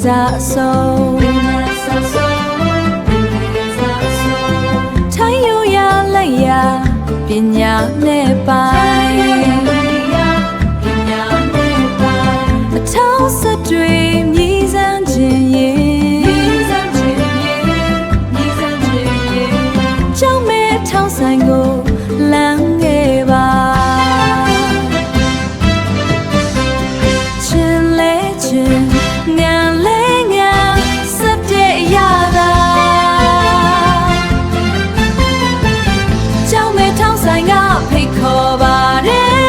စာအစုံထိုင်ယူရလိုက်ရပညာနဲ့ပိုင်အထောက်စတွေမြည်စမ်းခြင်းရဲ့ကြောင့်မဲ့ထောင်းဆိုင်ကိုလမ်းခဲ့ပါချင်းလဲချင်းငန်လဲငန်စတဲ့ရတာကြောင့်မဲ့ထောင်းဆိုင်ကဖိတ်ခေါ်ပါတယ်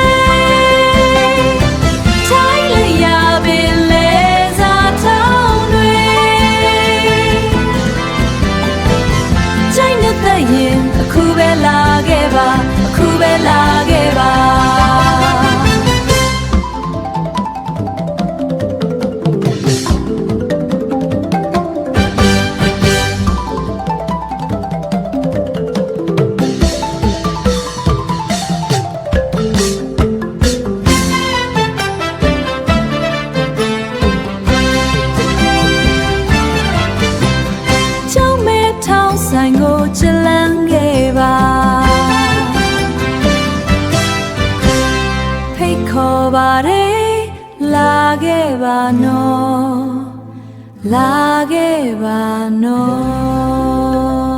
အခုပဲလာခဲ့ပါအခုပဲလာခဲ့ပါကြောင့်မဲထောင်းဆိုင်ကိုချလန်းခဲ့ပါဖိတ်ခေါ်ပါတယ်လာခဲ့ပါနော်လာခဲ့ပါနော်